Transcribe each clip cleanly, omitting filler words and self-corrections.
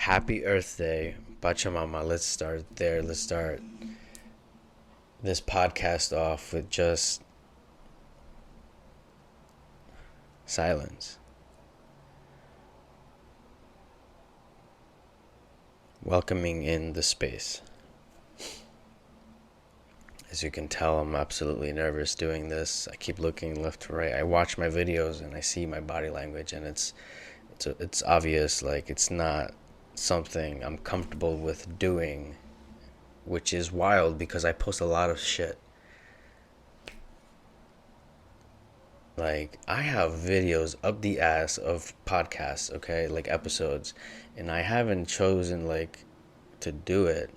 Happy Earth Day, Pachamama. Let's start there. Let's start this podcast off with just silence. Welcoming in the space. As you can tell, I'm absolutely nervous doing this. I keep looking left to right. I watch my videos and I see my body language, and it's obvious, like it's not something I'm comfortable with doing, which is wild because I post a lot of shit. Like, I have videos up the ass of podcasts, okay, like episodes, and I haven't chosen like to do it,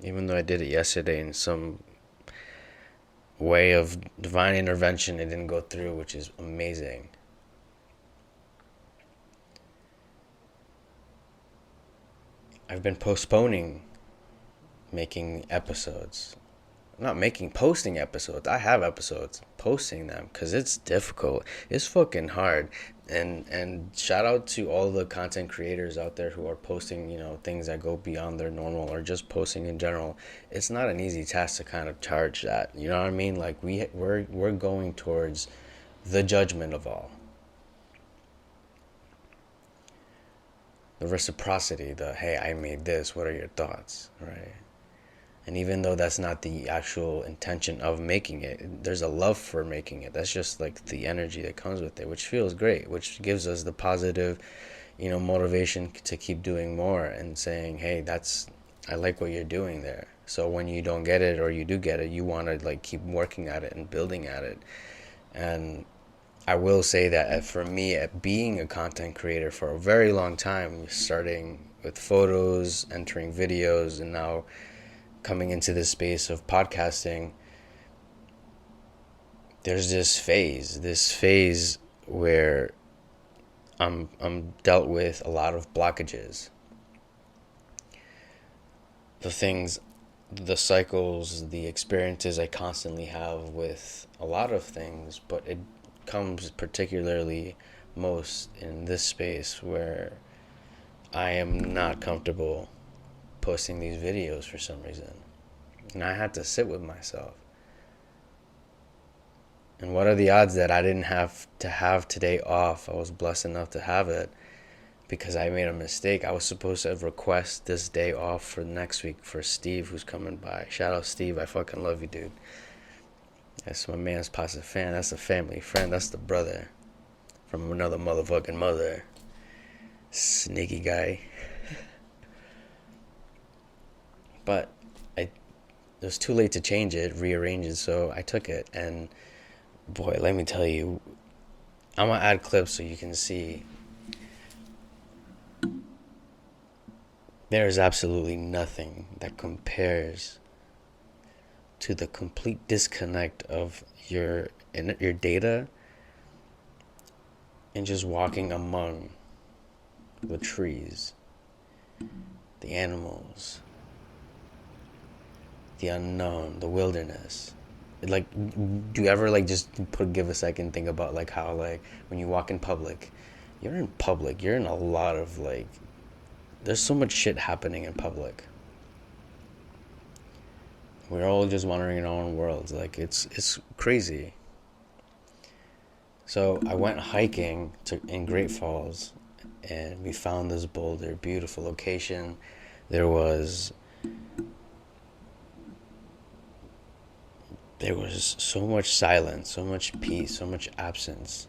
even though I did it yesterday in some way of divine intervention. It didn't go through, which is amazing. I've been postponing making episodes. Not making, posting episodes. I have episodes. Posting them, because it's difficult. It's fucking hard. And shout out to all the content creators out there who are posting, things that go beyond their normal, or just posting in general. It's not an easy task to kind of charge that. You know what I mean? Like, we're going towards the judgment of all. The reciprocity, the hey, I made this, what are your thoughts, right? And even though that's not the actual intention of making it, there's a love for making it. That's just like the energy that comes with it, which feels great, which gives us the positive, motivation to keep doing more and saying, hey, I like what you're doing there. So when you don't get it or you do get it, you want to like keep working at it and building at it. And I will say that for me, at being a content creator for a very long time, starting with photos, entering videos, and now coming into this space of podcasting, there's this phase where I'm dealt with a lot of blockages. The cycles, the experiences I constantly have with a lot of things, but it comes particularly most in this space where I am not comfortable posting these videos for some reason. And I had to sit with myself. And what are the odds that I didn't have to have today off? I was blessed enough to have it because I made a mistake. I was supposed to request this day off for next week for Steve, who's coming by. Shout out Steve, I fucking love you, dude. That's my man's passive fan. That's a family friend. That's the brother from another motherfucking mother. Sneaky guy. But it was too late to change it, rearrange it, so I took it. And boy, let me tell you, I'm gonna add clips so you can see. There is absolutely nothing that compares to the complete disconnect of your data and just walking among the trees, the animals, the unknown, the wilderness. Like, do you ever like just give a second, think about like how like when you walk in public, you're in a lot of like, there's so much shit happening in public. We're all just wandering in our own worlds. Like, it's crazy. So I went hiking in Great Falls, and we found this boulder, beautiful location. There was so much silence, so much peace, so much absence.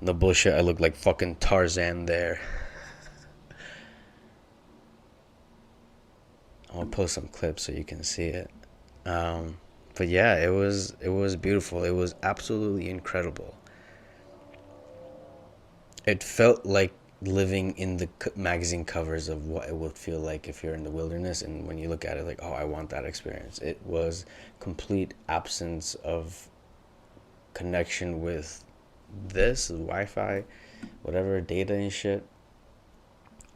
And the bullshit, I looked like fucking Tarzan there. I'll post some clips so you can see it. But yeah, it was beautiful. It was absolutely incredible. It felt like living in the magazine covers of what it would feel like if you're in the wilderness, and when you look at it like, oh, I want that experience. It was complete absence of connection with this Wi-Fi, whatever, data and shit.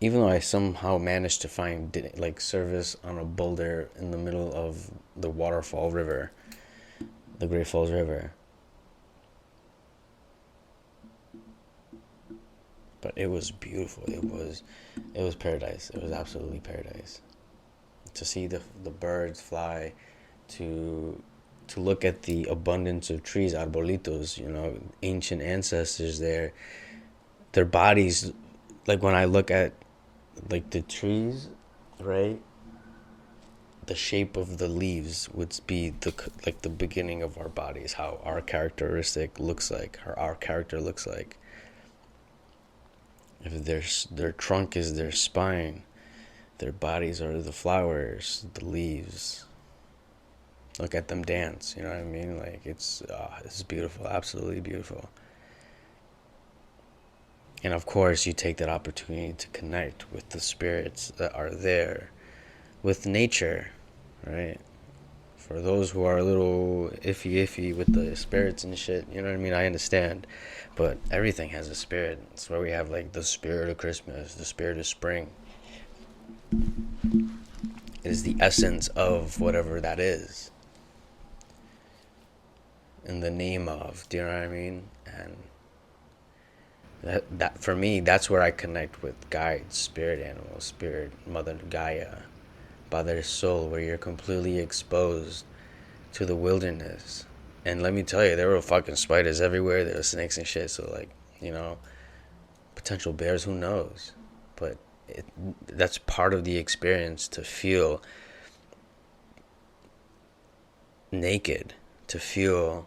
Even though I somehow managed to find like service on a boulder in the middle of the waterfall river, the Great Falls River. But it was beautiful. It was paradise. It was absolutely paradise. To see the birds fly, to look at the abundance of trees, arbolitos, ancient ancestors there, their bodies, like when I look at like the trees, right? The shape of the leaves would be the beginning of our bodies, how our characteristic looks like, how our character looks like. If their trunk is their spine, their bodies are the flowers, the leaves. Look at them dance, you know what I mean? Like it's beautiful, absolutely beautiful. And of course, you take that opportunity to connect with the spirits that are there, with nature, right? For those who are a little iffy with the spirits and shit, you know what I mean? I understand. But everything has a spirit. That's why we have like the spirit of Christmas, the spirit of spring. It is the essence of whatever that is. In the name of, do you know what I mean? And that for me, that's where I connect with guides, spirit animals, spirit, Mother Gaia, Father Soul, where you're completely exposed to the wilderness. And let me tell you, there were fucking spiders everywhere. There were snakes and shit. So like, potential bears, who knows? But that's part of the experience, to feel naked, to feel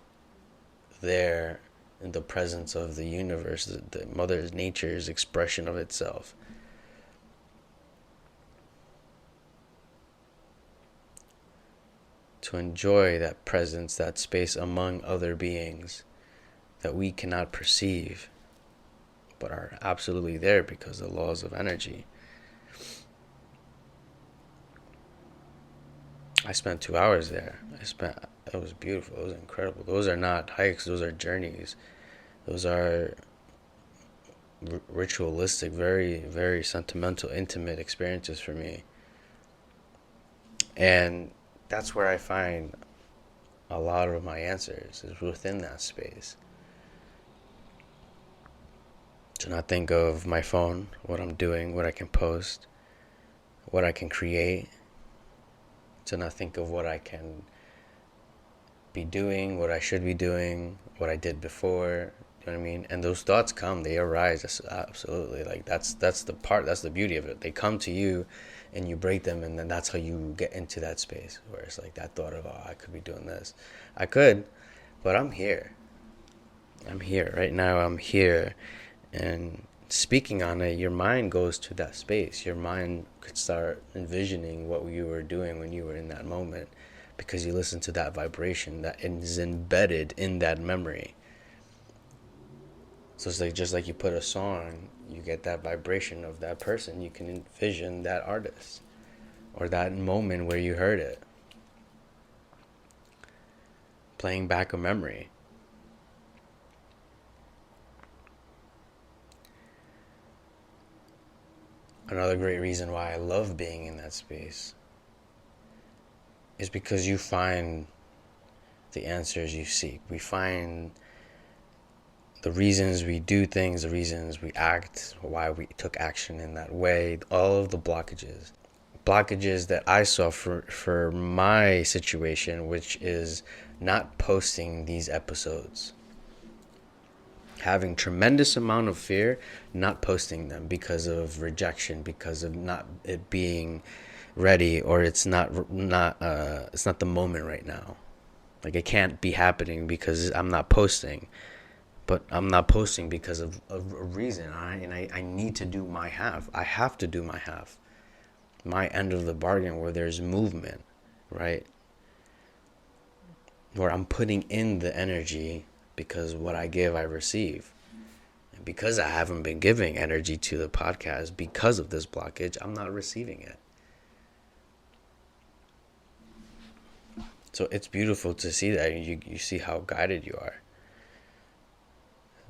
there in the presence of the universe, the Mother Nature's expression of itself. To enjoy that presence, that space among other beings that we cannot perceive, but are absolutely there because of the laws of energy. I spent 2 hours there. It was beautiful. It was incredible. Those are not hikes. Those are journeys. Those are ritualistic, very, very sentimental, intimate experiences for me. And that's where I find a lot of my answers, is within that space. To not think of my phone, what I'm doing, what I can post, what I can create. To not think of what I can be doing, what I should be doing, what I did before. You know what I mean? And those thoughts come, they arise. Absolutely. Like that's the beauty of it. They come to you and you break them, and then that's how you get into that space where it's like that thought of, I could be doing this. I could, but I'm here. I'm here. Right now I'm here. And speaking on it, your mind goes to that space. Your mind could start envisioning what you were doing when you were in that moment, because you listen to that vibration that is embedded in that memory. So it's like, just like you put a song, you get that vibration of that person. You can envision that artist or that moment where you heard it. Playing back a memory. Another great reason why I love being in that space is because you find the answers you seek. We find the reasons we do things, the reasons we act, why we took action in that way, all of the blockages that I saw for my situation, which is not posting these episodes. Having tremendous amount of fear, not posting them because of rejection, because of not it being ready, or it's not the moment right now. Like, it can't be happening because I'm not posting. But I'm not posting because of a reason. I need to do my half. I have to do my half. My end of the bargain, where there's movement, right? Where I'm putting in the energy, because what I give, I receive. And because I haven't been giving energy to the podcast because of this blockage, I'm not receiving it. So it's beautiful to see that. You see how guided you are.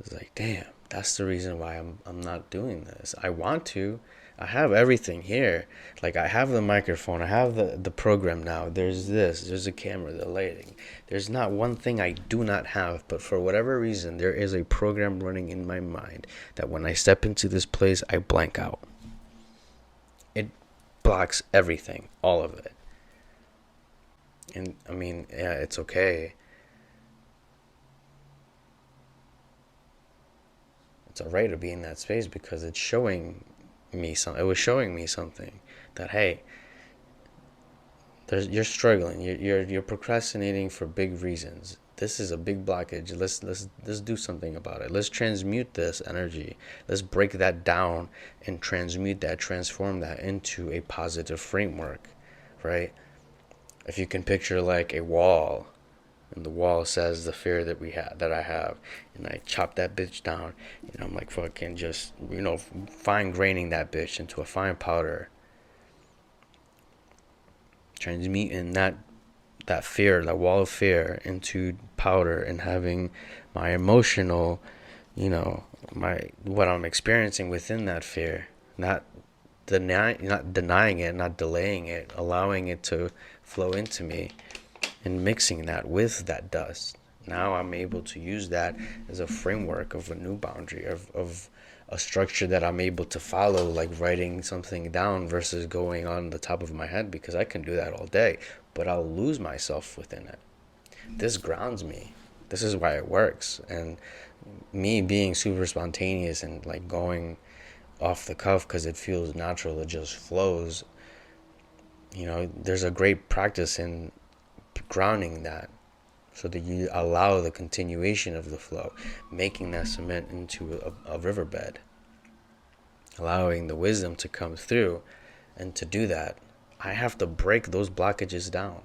It's like, damn, That's the reason why I'm not doing this. I want to. I have everything here. Like, I have the microphone, I have the program now. There's a camera, the lighting. There's not one thing I do not have, but for whatever reason, there is a program running in my mind that when I step into this place, I blank out. It blocks everything, all of it. And I mean, yeah, it's okay. It's alright to be in that space because it's showing me some. It was showing me something that, hey, you're struggling. You're procrastinating for big reasons. This is a big blockage. Let's do something about it. Let's transmute this energy. Let's break that down and transmute that, transform that into a positive framework, right? If you can picture like a wall, and the wall says the fear that I have, and I chop that bitch down, and I'm like fucking just fine graining that bitch into a fine powder, transmuting that fear, that wall of fear, into powder, and having my emotional, my what I'm experiencing within that fear, not denying it, not delaying it, allowing it to flow into me, and mixing that with that dust. Now I'm able to use that as a framework of a new boundary, of a structure that I'm able to follow, like writing something down versus going on the top of my head, because I can do that all day, but I'll lose myself within it. This grounds me. This is why it works. And me being super spontaneous and like going off the cuff because it feels natural, it just flows. There's a great practice in grounding that so that you allow the continuation of the flow, making that cement into a riverbed, allowing the wisdom to come through. And to do that, I have to break those blockages down.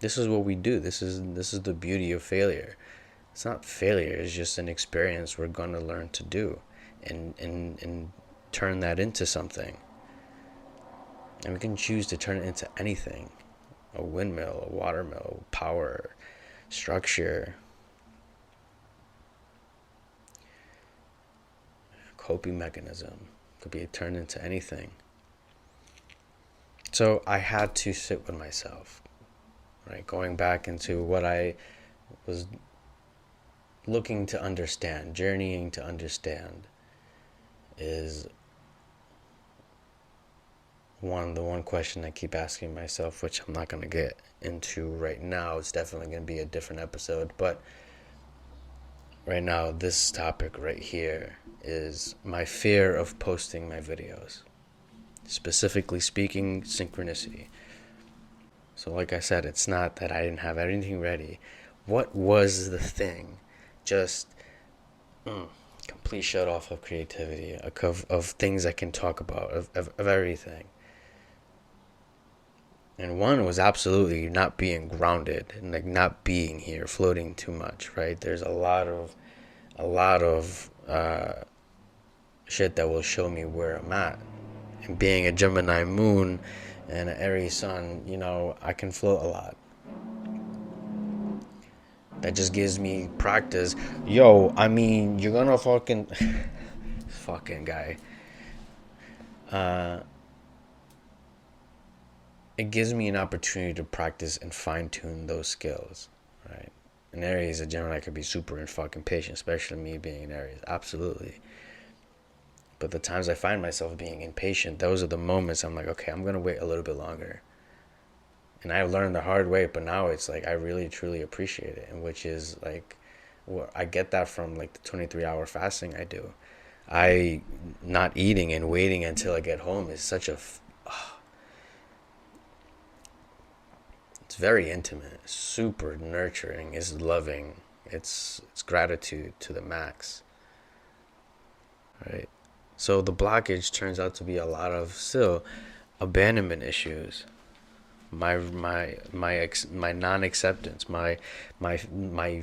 This is what we do. This is the beauty of failure. It's not failure, it's just an experience we're going to learn to do, and turn that into something. And we can choose to turn it into anything. A windmill, a watermill, power, structure, coping mechanism. Could be turned into anything. So I had to sit with myself, right? Going back into what I was looking to understand, journeying to understand, is the one question I keep asking myself, which I'm not going to get into right now. It's definitely going to be a different episode, but right now, this topic right here is my fear of posting my videos. Specifically speaking, synchronicity. So like I said, it's not that I didn't have anything ready. What was the thing? Just complete shut off of creativity, of things I can talk about, of everything. And one was absolutely not being grounded and like not being here, floating too much, right? There's a lot of shit that will show me where I'm at. And being a Gemini moon and an Aries sun, I can float a lot. That just gives me practice. Yo, I mean, you're gonna fucking guy. It gives me an opportunity to practice and fine-tune those skills, right? An Aries, a Gemini, could be super and fucking patient, especially me being an Aries. Absolutely. But the times I find myself being impatient, those are the moments I'm like, okay, I'm gonna wait a little bit longer. And I learned the hard way, but now it's like I really truly appreciate it, and which is like, I get that from like the 23-hour fasting I do. I not eating and waiting until I get home is such a it's very intimate, super nurturing, it's loving, it's gratitude to the max, right? So the blockage turns out to be a lot of still abandonment issues, my non-acceptance, my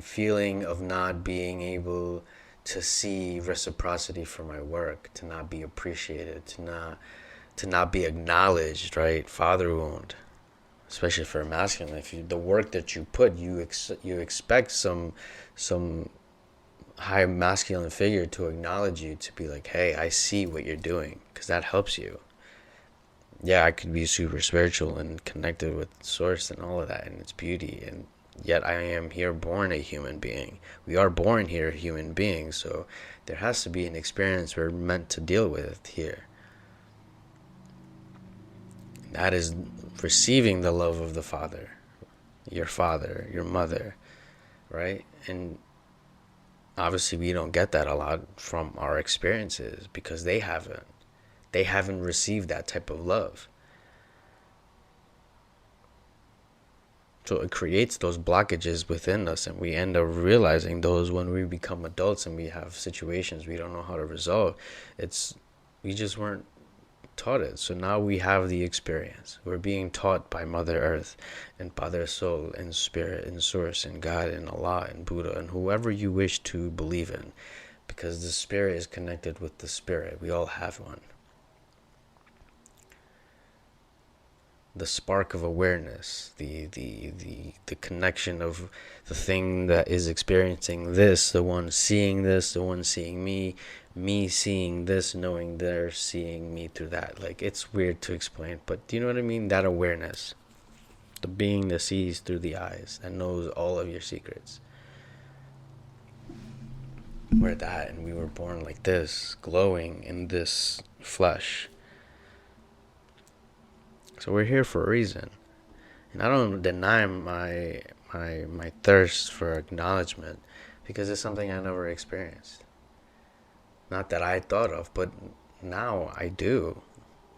feeling of not being able to see reciprocity for my work, to not be appreciated, to not be acknowledged, right? Father wound, especially for a masculine. If the work that you put, you expect some high masculine figure to acknowledge you, to be like, hey, I see what you're doing, because that helps you. Yeah, I could be super spiritual and connected with source and all of that and its beauty, and yet I am here born a human being. We are born here human beings, so there has to be an experience we're meant to deal with here. That is receiving the love of the Father, your mother, right? And obviously we don't get that a lot from our experiences, because they haven't received that type of love. So it creates those blockages within us, and we end up realizing those when we become adults and we have situations we don't know how to resolve. We just weren't taught it. So now we have the experience. We're being taught by Mother Earth and Father Soul and Spirit and Source and God and Allah and Buddha and whoever you wish to believe in, because the Spirit is connected with the Spirit. We all have one. The spark of awareness, the connection of the thing that is experiencing this, the one seeing this, the one seeing me seeing this, knowing they're seeing me through that. Like, it's weird to explain, but do you know what I mean? That awareness, the being that sees through the eyes, that knows all of your secrets. We're that, and we were born like this, glowing in this flesh. So we're here for a reason. And I don't deny my thirst for acknowledgement, because it's something I never experienced. Not that I thought of, but now I do.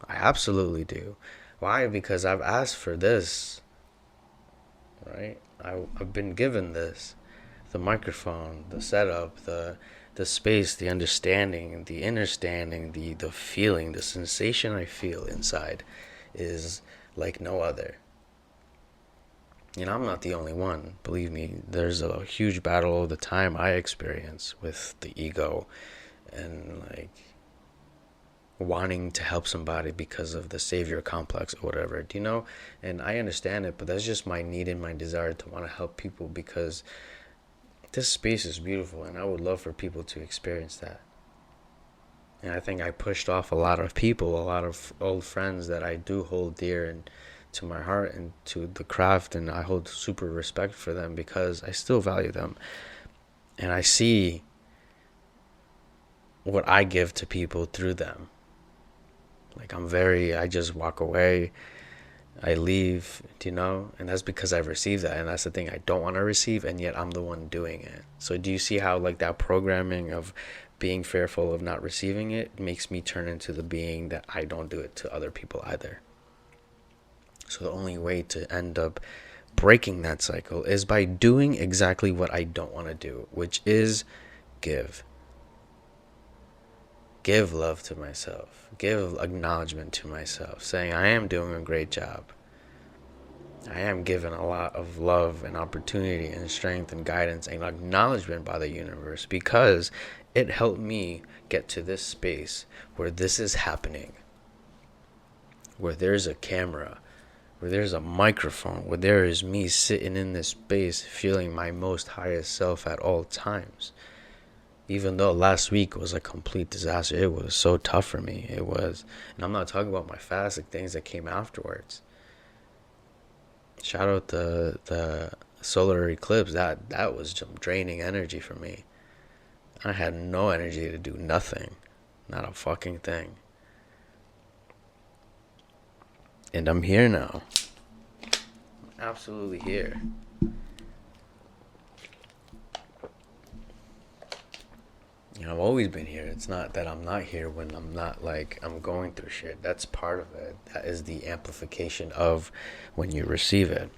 I absolutely do. Why? Because I've asked for this, right? I've been given this. The microphone, the setup, the space, the understanding, the understanding, the feeling, the sensation I feel inside is like no other. And I'm not the only one. Believe me, there's a huge battle all the time I experience with the ego and like wanting to help somebody because of the savior complex or whatever, do you know? And I understand it, but that's just my need and my desire to want to help people, because this space is beautiful and I would love for people to experience that. And I think I pushed off a lot of people, a lot of old friends that I do hold dear and to my heart and to the craft, and I hold super respect for them because I still value them. And I see what I give to people through them. Like, I just walk away, I leave, you know, and that's because I've received that, and that's the thing I don't want to receive, and yet I'm the one doing it. So do you see how, like, that programming of being fearful of not receiving it makes me turn into the being that I don't do it to other people either? So the only way to end up breaking that cycle is by doing exactly what I don't want to do, which is give. Give love to myself. Give acknowledgement to myself, saying I am doing a great job. I am given a lot of love and opportunity and strength and guidance and acknowledgement by the universe, because it helped me get to this space where this is happening, where there's a camera, where there's a microphone, where there is me sitting in this space feeling my most highest self at all times. Even though last week was a complete disaster, it was so tough for me. It was, and I'm not talking about my fast, like things that came afterwards. Shout out the solar eclipse. That was some draining energy for me. I had no energy to do nothing, not a fucking thing. And I'm here now. I'm absolutely here. You know, I've always been here. It's not that I'm not here when I'm not, like, I'm going through shit. That's part of it. That is the amplification of when you receive it.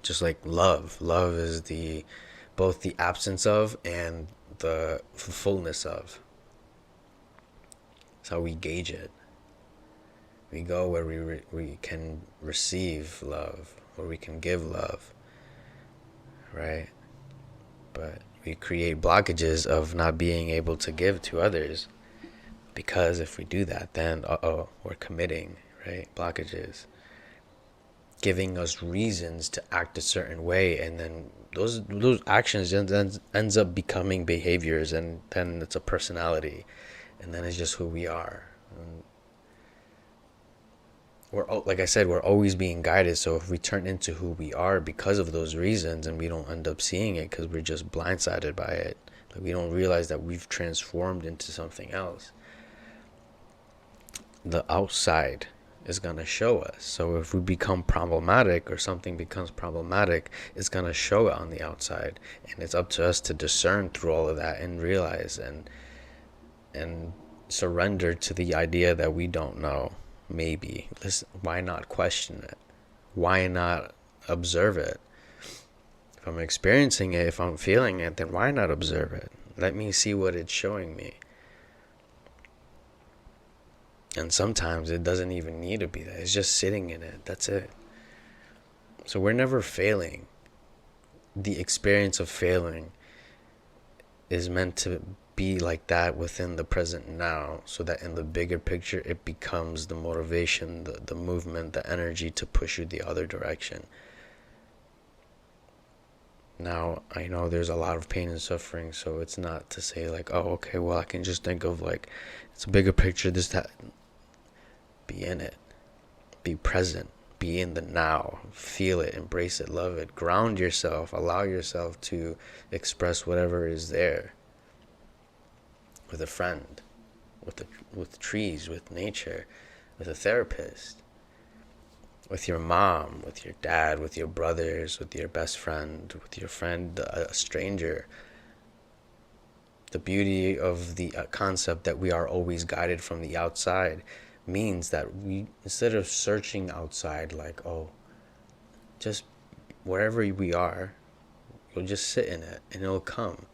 Just like love. Love is both the absence of and the fullness of. That's how we gauge it. We go where we can receive love, where we can give love, right? But we create blockages of not being able to give to others, because if we do that, then we're committing, right? Blockages. giving us reasons to act a certain way, and then those actions ends up becoming behaviors, and then it's a personality, and then it's just who we are. And like I said, we're always being guided. So if we turn into who we are because of those reasons, and we don't end up seeing it because we're just blindsided by it, like we don't realize that we've transformed into something else, the outside is going to show us. So if we become problematic, or something becomes problematic, it's going to show it on the outside, and it's up to us to discern through all of that and realize and surrender to the idea that we don't know. Maybe why not question it? Why not observe it? If I'm experiencing it, if I'm feeling it, then why not observe it? Let me see what it's showing me. And sometimes it doesn't even need to be that. It's just sitting in it. That's it. So we're never failing. The experience of failing is meant to be like that within the present now, so that in the bigger picture it becomes the motivation, the movement, the energy to push you the other direction. Now, I know there's a lot of pain and suffering, so it's not to say like, oh, okay, well, I can just think of like, it's a bigger picture, this, that. Be in it. Be present. Be in the now. Feel it, embrace it, love it. Ground yourself. Allow yourself to express whatever is there. With a friend, with trees, with nature, with a therapist, with your mom, with your dad, with your brothers, with your best friend, with your friend, a stranger. The beauty of the concept that we are always guided from the outside means that we, instead of searching outside like, oh, just wherever we are, you'll just sit in it and it'll come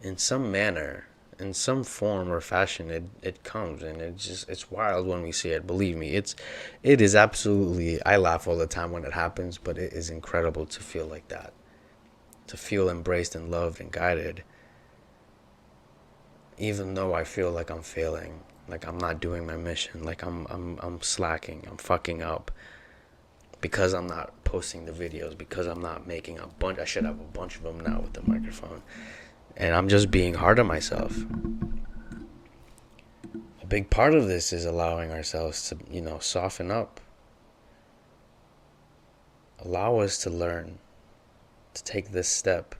in some manner, in some form or fashion. It comes, and it's wild when we see it. Believe me, it is absolutely, I laugh all the time when it happens, but it is incredible to feel like that, to feel embraced and loved and guided, even though I feel like I'm failing, like I'm not doing my mission, like I'm slacking, I'm fucking up, because I'm not posting the videos, because I'm not making a bunch. I should have a bunch of them now with the microphone. And I'm just being hard on myself. A big part of this is allowing ourselves to, soften up. Allow us to learn, to take this step.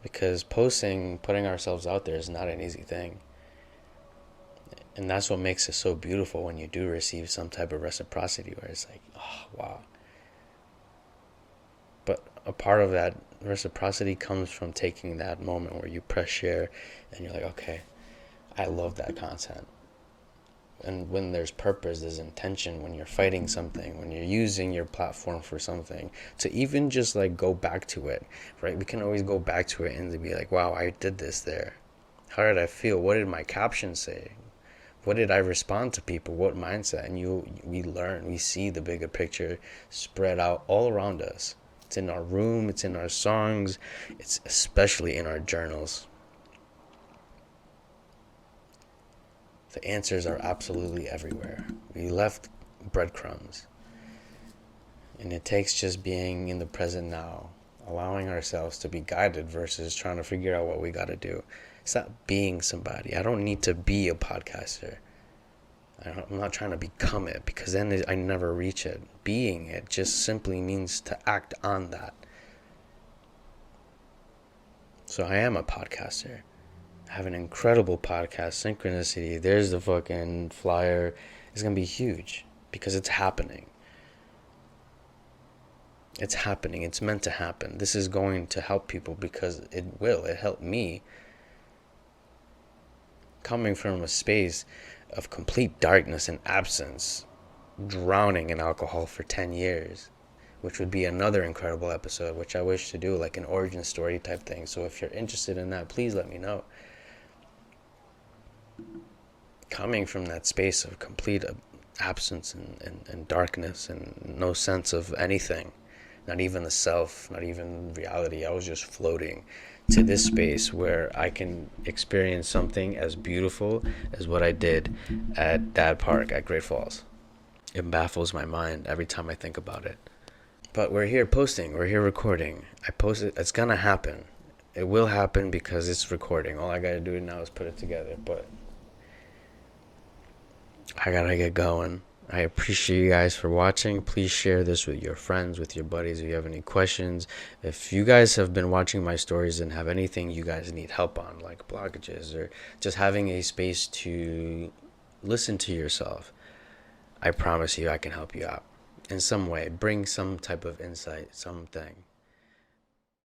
Because putting ourselves out there is not an easy thing. And that's what makes it so beautiful when you do receive some type of reciprocity, where it's like, oh, wow. But a part of that reciprocity comes from taking that moment where you press share and you're like, okay, I love that content. And when there's purpose, there's intention, when you're fighting something, when you're using your platform for something, to even just like go back to it, right? We can always go back to it and be like, wow, I did this there. How did I feel? What did my caption say? What did I respond to people? What mindset? And we learn, we see the bigger picture spread out all around us. It's in our room, it's in our songs, it's especially in our journals. The answers are absolutely everywhere. We left breadcrumbs. And it takes just being in the present now, allowing ourselves to be guided versus trying to figure out what we got to do. It's not being somebody. I don't need to be a podcaster. I'm not trying to become it, because then I never reach it. Being it just simply means to act on that. So I am a podcaster. I have an incredible podcast, Synchronicity. There's the fucking flyer. It's going to be huge because it's happening. It's happening. It's meant to happen. This is going to help people because it will. It helped me. Coming from a space of complete darkness and absence, drowning in alcohol for 10 years, which would be another incredible episode, which I wish to do, like an origin story type thing. So if you're interested in that, please let me know. Coming from that space of complete absence and darkness and no sense of anything, not even the self, not even reality. I was just floating to this space where I can experience something as beautiful as what I did at that park at Great Falls. It baffles my mind every time I think about it. But we're here posting. We're here recording. I post it. It's gonna happen. It will happen because it's recording. All I gotta do now is put it together. But I gotta get going. I appreciate you guys for watching. Please share this with your friends, with your buddies if you have any questions. If you guys have been watching my stories and have anything you guys need help on, like blockages or just having a space to listen to yourself, I promise you I can help you out in some way. Bring some type of insight, something.